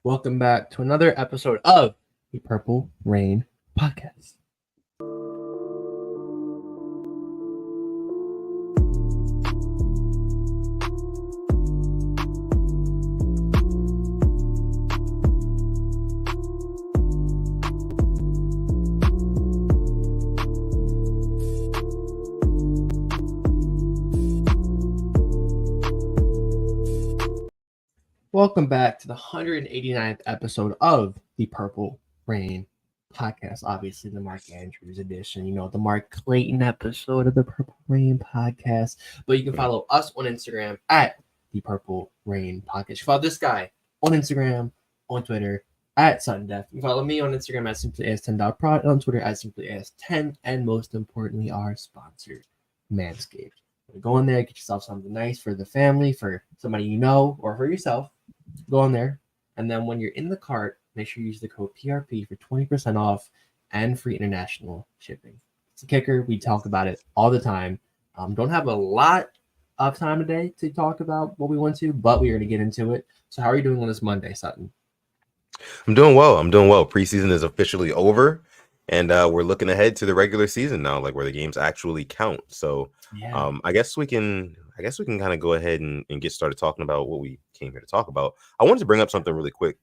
Welcome back to another episode of the Purple Rain Podcast. Welcome back to the 189th episode of the Purple Rain Podcast. Obviously, the Mark Andrews edition, the Mark Clayton episode of the Purple Rain Podcast. But you can follow us on Instagram at the Purple Rain Podcast. You follow this guy on Instagram, on Twitter at Sutton Def. You follow me on Instagram at simplyas10.prod, on Twitter at simplyas10, and most importantly, our sponsor, Manscaped. Go in there, get yourself something nice for the family, for somebody you know, or for yourself. Go on there, and then when you're in the cart, make sure you use the code PRP for 20% off and free international shipping. It's a kicker. We talk about it all the time. Don't have a lot of time today to talk about what we want to, but we're going to get into it. So how are you doing on this Monday, Sutton? I'm doing well. Preseason is officially over, and we're looking ahead to the regular season now, like where the games actually count. So Yeah. I guess we can kind of go ahead and get started talking about what we came here to talk about. I wanted to bring up something really quick.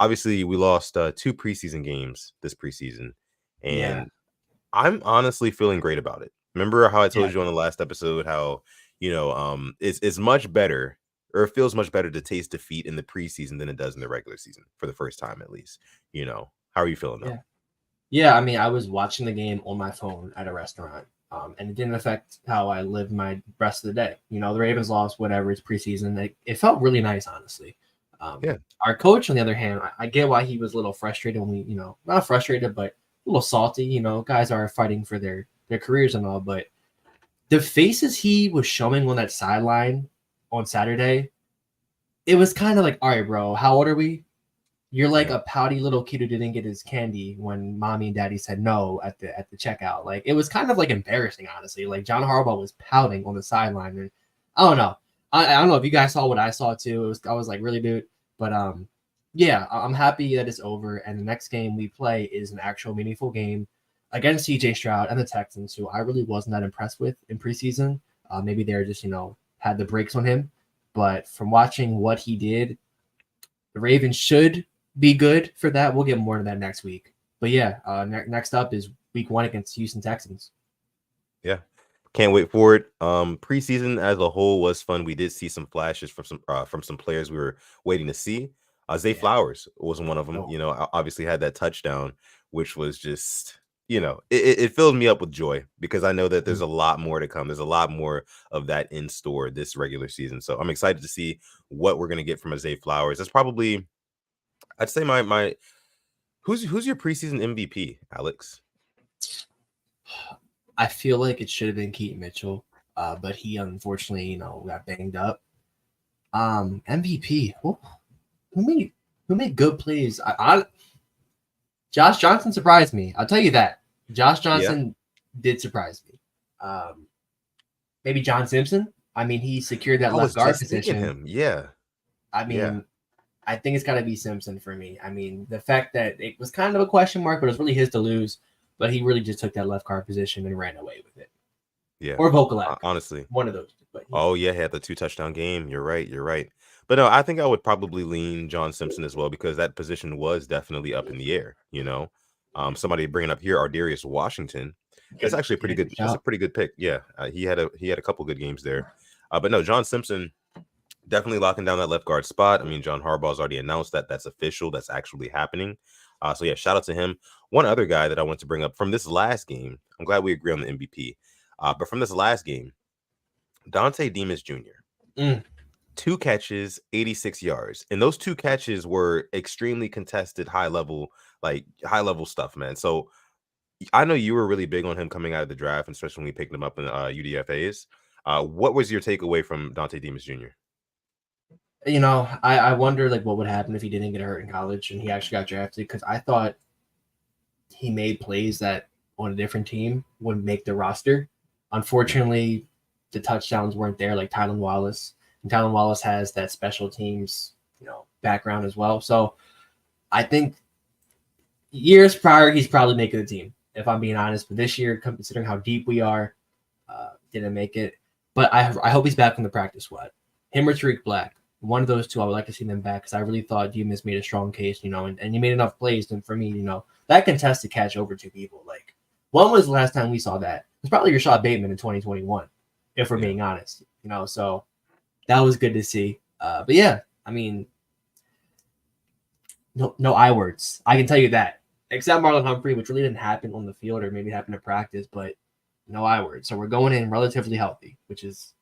Obviously, we lost 2 preseason games this preseason, and I'm honestly feeling great about it. Remember how I told you on the last episode how, it's much better, or it feels much better to taste defeat in the preseason than it does in the regular season for the first time, at least. How are you feeling though? Yeah, I mean, I was watching the game on my phone at a restaurant, and it didn't affect how I lived my rest of the day. The Ravens lost, whatever, it's preseason. It felt really nice, honestly. Our coach, on the other hand, I get why he was a little frustrated when we, not frustrated, but a little salty. Guys are fighting for their careers and all, but the faces he was showing on that sideline on Saturday, it was kind of like, all right, bro, how old are we? You're like a pouty little kid who didn't get his candy when mommy and daddy said no at the checkout. Like, it was kind of like embarrassing, honestly. Like, John Harbaugh was pouting on the sideline, and I don't know. I don't know if you guys saw what I saw too. I was like, really, dude. But yeah, I'm happy that it's over, and the next game we play is an actual meaningful game against CJ Stroud and the Texans, who I really wasn't that impressed with in preseason. Maybe they're just had the brakes on him, but from watching what he did, the Ravens should be good for that. We'll get more to that next week. But yeah, next up is week 1 against Houston Texans. Yeah. Can't wait for it. Preseason as a whole was fun. We did see some flashes from some players we were waiting to see. Zay Flowers was one of them. Obviously had that touchdown, which was just, it filled me up with joy because I know that there's a lot more to come. There's a lot more of that in store this regular season. So I'm excited to see what we're gonna get from Zay Flowers. That's probably, I'd say my who's your preseason MVP, Alex? I feel like it should have been Keaton Mitchell, but he unfortunately, got banged up. MVP. Who made good plays? Josh Johnson surprised me. I'll tell you that. Josh Johnson did surprise me. Maybe John Simpson. I mean, he secured that left guard position. Yeah. I mean, I think it's got to be Simpson for me. I mean, the fact that it was kind of a question mark, but it was really his to lose. But he really just took that left guard position and ran away with it. Yeah. Or Vokalek. Honestly. One of those. But, he had the 2 touchdown game. You're right. But no, I think I would probably lean John Simpson as well because that position was definitely up in the air, Somebody bringing up here, Ardarius Washington. That's actually a pretty good. That's a pretty good pick. Yeah, he had a couple good games there. But no, John Simpson definitely locking down that left guard spot. I mean, John Harbaugh's already announced that that's official. That's actually happening. So yeah, shout out to him. One other guy that I want to bring up from this last game. I'm glad we agree on the MVP. But from this last game, Dante Pettis Jr. 2 catches, 86 yards. And those 2 catches were extremely contested, high level stuff, man. So I know you were really big on him coming out of the draft, especially when we picked him up in UDFAs. What was your takeaway from Dante Pettis Jr.? I wonder what would happen if he didn't get hurt in college and he actually got drafted, because I thought he made plays that on a different team would make the roster. Unfortunately, the touchdowns weren't there, like Tylan Wallace. And Tylan Wallace has that special teams, background as well. So I think years prior, he's probably making the team, if I'm being honest. But this year, considering how deep we are, didn't make it. But I hope he's back in the practice squad. Him or Tariq Black, one of those two, I would like to see them back because I really thought Demus made a strong case, and he made enough plays. And for me, that contested catch over two people. Like, when was the last time we saw that? It was probably Rashad Bateman in 2021, if we're being honest. So that was good to see. But yeah, I mean, no I words. I can tell you that. Except Marlon Humphrey, which really didn't happen on the field or maybe happened in practice, but no I words. So we're going in relatively healthy, which is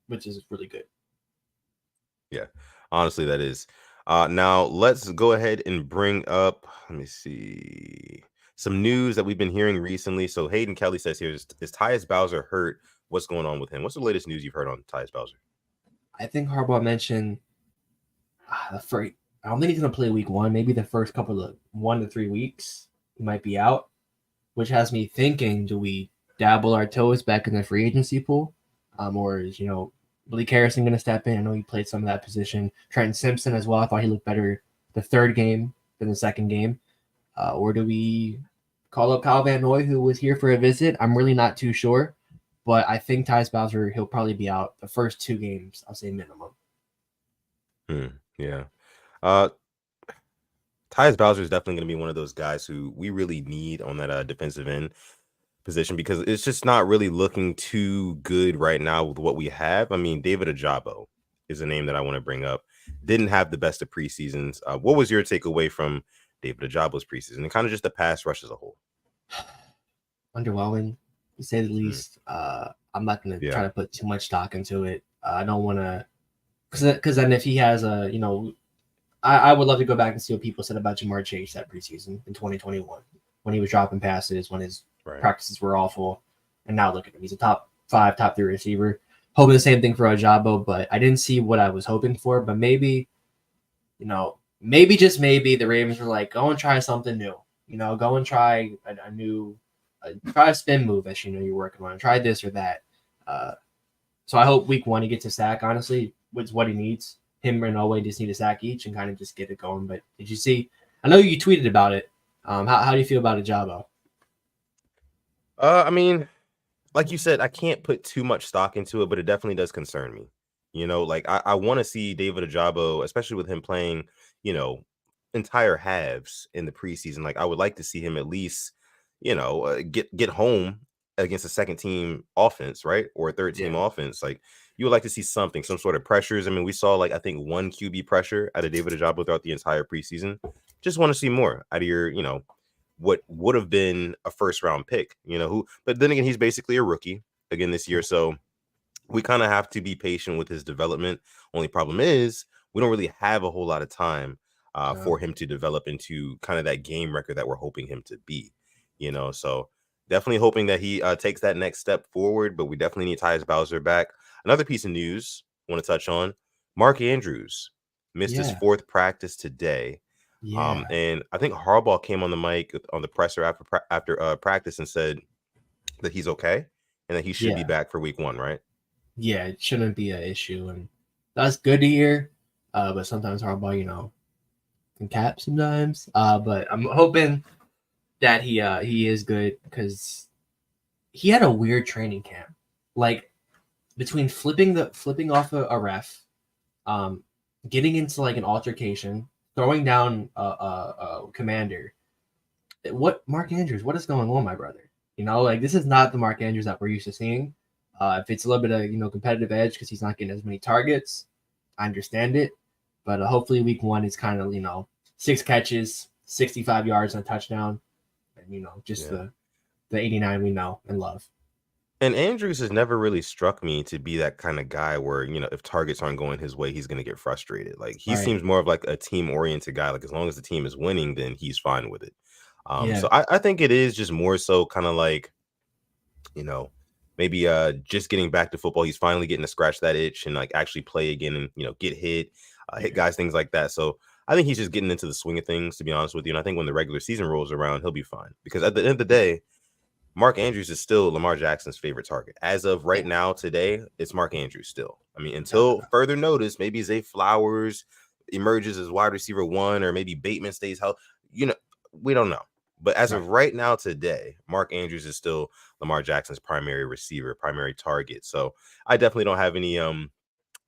really good. Yeah, honestly, that is. Now let's go ahead and bring up, let me see, some news that we've been hearing recently. So Hayden Kelly says here, is Tyus Bowser hurt? What's going on with him? What's the latest news you've heard on Tyus Bowser? I think Harbaugh mentioned the first. I don't think he's going to play week 1. Maybe the first couple of 1 to 3 weeks he might be out, which has me thinking: do we dabble our toes back in the free agency pool, or is Malik Harrison going to step in? I know he played some of that position. Trenton Simpson as well. I thought he looked better the third game than the second game. Or do we call up Kyle Van Noy, who was here for a visit? I'm really not too sure, but I think Tyus Bowser, he'll probably be out the first 2 games. I'll say minimum. Yeah. Tyus Bowser is definitely going to be one of those guys who we really need on that defensive end position because it's just not really looking too good right now with what we have. I mean, David Ojabo is a name that I want to bring up. Didn't have the best of preseasons. What was your takeaway from David Ojabo's preseason and kind of just the pass rush as a whole? Underwhelming, to say the least. I'm not going to try to put too much stock into it. I don't want to, because then if he has I would love to go back and see what people said about Jamar Chase that preseason in 2021 when he was dropping passes, when his practices were awful. And now look at him. He's a top 5, top 3 receiver. Hoping the same thing for Ojabo, but I didn't see what I was hoping for. But maybe, just maybe the Ravens were like, go and try something new. Go and try a new try a spin move that you're working on. Try this or that. So I hope week 1 he gets a sack, honestly, which is what he needs. Him and Elway just need a sack each and kind of just get it going. But did you see? I know you tweeted about it. How do you feel about Ojabo? I mean, like you said, I can't put too much stock into it, but it definitely does concern me. Like I want to see David Ojabo, especially with him playing, entire halves in the preseason. Like I would like to see him at least, get home against a second team offense, right? Or a third team offense. Like you would like to see something, some sort of pressures. I mean, we saw I think 1 QB pressure out of David Ojabo throughout the entire preseason. Just want to see more out of your, what would have been a first round pick, but then again, he's basically a rookie again this year. So we kind of have to be patient with his development. Only problem is we don't really have a whole lot of time for him to develop into kind of that game record that we're hoping him to be, so definitely hoping that he takes that next step forward, but we definitely need Tyus Bowser back. Another piece of news I want to touch on: Mark Andrews missed his 4th practice today. And I think Harbaugh came on the mic on the presser after practice and said that he's okay and that he should be back for week 1, right? Yeah, it shouldn't be an issue, and that's good to hear. But sometimes Harbaugh, can cap sometimes. But I'm hoping that he is good because he had a weird training camp, like between flipping off a ref, getting into an altercation, throwing down a commander. Mark Andrews? What is going on, my brother? This is not the Mark Andrews that we're used to seeing. If it's a little bit of competitive edge because he's not getting as many targets, I understand it. But hopefully week 1 is kind of 6 catches, 65 yards and a touchdown, and just the 89 we know and love. And Andrews has never really struck me to be that kind of guy where, if targets aren't going his way, he's going to get frustrated. Like he seems more of like a team-oriented guy. Like as long as the team is winning, then he's fine with it. So I think it is just more so kind of like, maybe just getting back to football. He's finally getting to scratch that itch and actually play again and, get hit guys, things like that. So I think he's just getting into the swing of things, to be honest with you. And I think when the regular season rolls around, he'll be fine because at the end of the day, Mark Andrews is still Lamar Jackson's favorite target. As of right now, today, it's Mark Andrews still. I mean, until further notice, maybe Zay Flowers emerges as wide receiver 1, or maybe Bateman stays healthy. We don't know. But as of right now today, Mark Andrews is still Lamar Jackson's primary receiver, primary target. So I definitely don't have any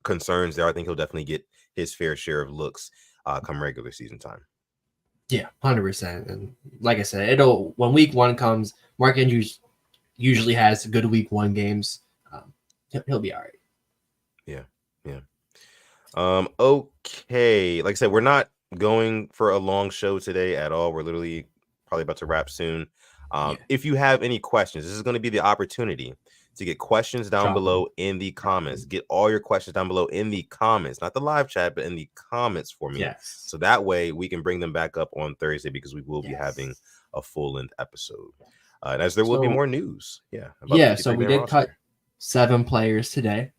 concerns there. I think he'll definitely get his fair share of looks come regular season time. Yeah, 100%. And like I said, when week 1 comes, Mark Andrews usually has good week 1 games. He'll be all right. Yeah. Okay. Like I said, we're not going for a long show today at all. We're literally probably about to wrap soon. If you have any questions, this is going to be the opportunity to get questions down below in the comments. Get all your questions down below in the comments, not the live chat, but in the comments for me. Yes. So that way we can bring them back up on Thursday, because we will be having a full-length episode. And as there will be more news. So we did cut 7 players today.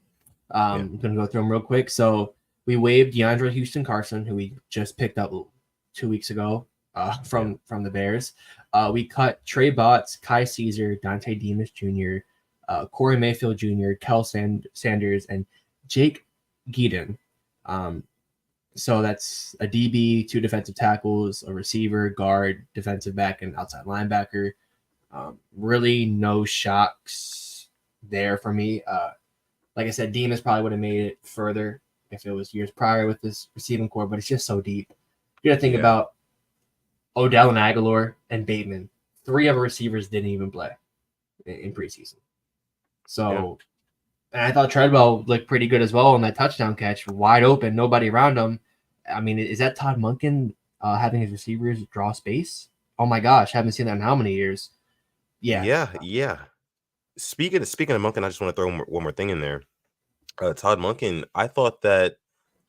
I'm going to go through them real quick. So we waived DeAndre Houston Carson, who we just picked up 2 weeks ago from the Bears. We cut Trey Botts, Kai Caesar, Dante Pettis Jr., Corey Mayfield Jr., Kel Sanders, and Jake Geedon. So that's a DB, 2 defensive tackles, a receiver, guard, defensive back, and outside linebacker. Really no shocks there for me. Like I said, Demas probably would have made it further if it was years prior with this receiving core, but it's just so deep. You got to think about Odell and Aguilar and Bateman. 3 of our receivers didn't even play in preseason. So, and I thought Treadwell looked pretty good as well on that touchdown catch, wide open, nobody around him. I mean, is that Todd Monken having his receivers draw space? Oh my gosh, haven't seen that in how many years? Yeah. Speaking of Monken, I just want to throw one more thing in there. Todd Monken, I thought that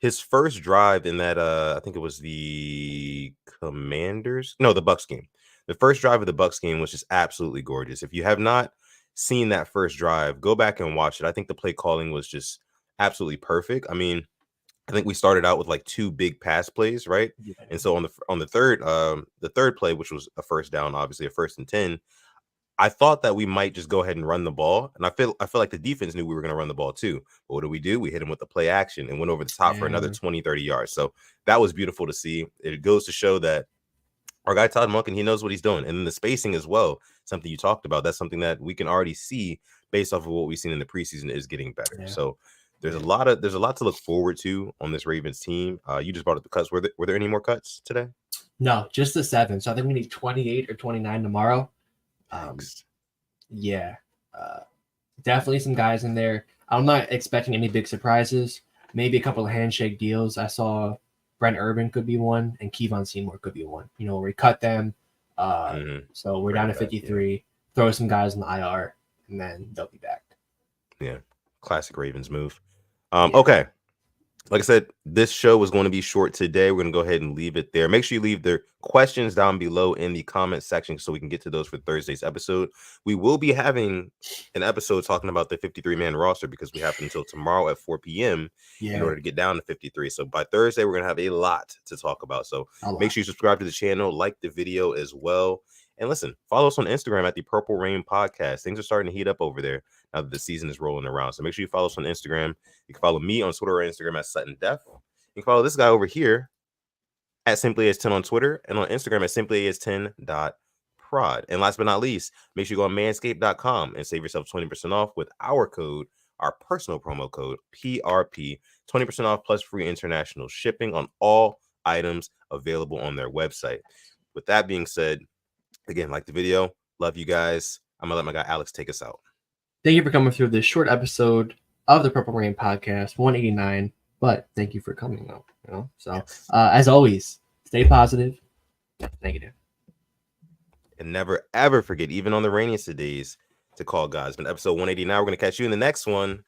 his first drive in that I think it was the Bucks game. The first drive of the Bucks game was just absolutely gorgeous. If you have not seen that first drive, go back and watch it. I think the play calling was just absolutely perfect. I mean, I think we started out with like 2 big pass plays, right? Yeah. And so on the third play, which was a first down, obviously a 1st and 10, I thought that we might just go ahead and run the ball, and I feel like the defense knew we were going to run the ball too. But what do? We hit him with the play action and went over the top for another 20, 30 yards. So that was beautiful to see. It goes to show that our guy Todd Monken, he knows what he's doing, and then the spacing as well. Something you talked about. That's something that we can already see based off of what we've seen in the preseason is getting better. Yeah. So there's a lot to look forward to on this Ravens team. You just brought up the cuts. Were there any more cuts today? No, just the 7. So I think we need 28 or 29 tomorrow. Definitely some guys in there. I'm not expecting any big surprises. Maybe a couple of handshake deals. I saw Brent Urban could be one, and Kevon Seymour could be one. We cut them. So we're down to 53. Throw some guys in the IR, and then they'll be back. Yeah, classic Ravens move. Okay. Like I said, this show was going to be short today. We're going to go ahead and leave it there. Make sure you leave their questions down below in the comment section so we can get to those for Thursday's episode. We will be having an episode talking about the 53-man roster because we have until tomorrow at 4 p.m. in order to get down to 53. So by Thursday, we're going to have a lot to talk about. So make sure you subscribe to the channel, like the video as well. And listen, follow us on Instagram at the Purple Rain Podcast. Things are starting to heat up over there now that the season is rolling around. So make sure you follow us on Instagram. You can follow me on Twitter or Instagram at Sutton Def. You can follow this guy over here at SimplyAs10 on Twitter and on Instagram at simplyas10.prod. And last but not least, make sure you go on manscaped.com and save yourself 20% off with our personal promo code, PRP, 20% off plus free international shipping on all items available on their website. With that being said, again, like the video. Love you guys. I'm going to let my guy Alex take us out. Thank you for coming through this short episode of the Purple Rain Podcast, 189. But thank you for coming, though. So, as always, stay positive, negative. And never, ever forget, even on the rainiest of days, to call God. It's been episode 189. We're going to catch you in the next one.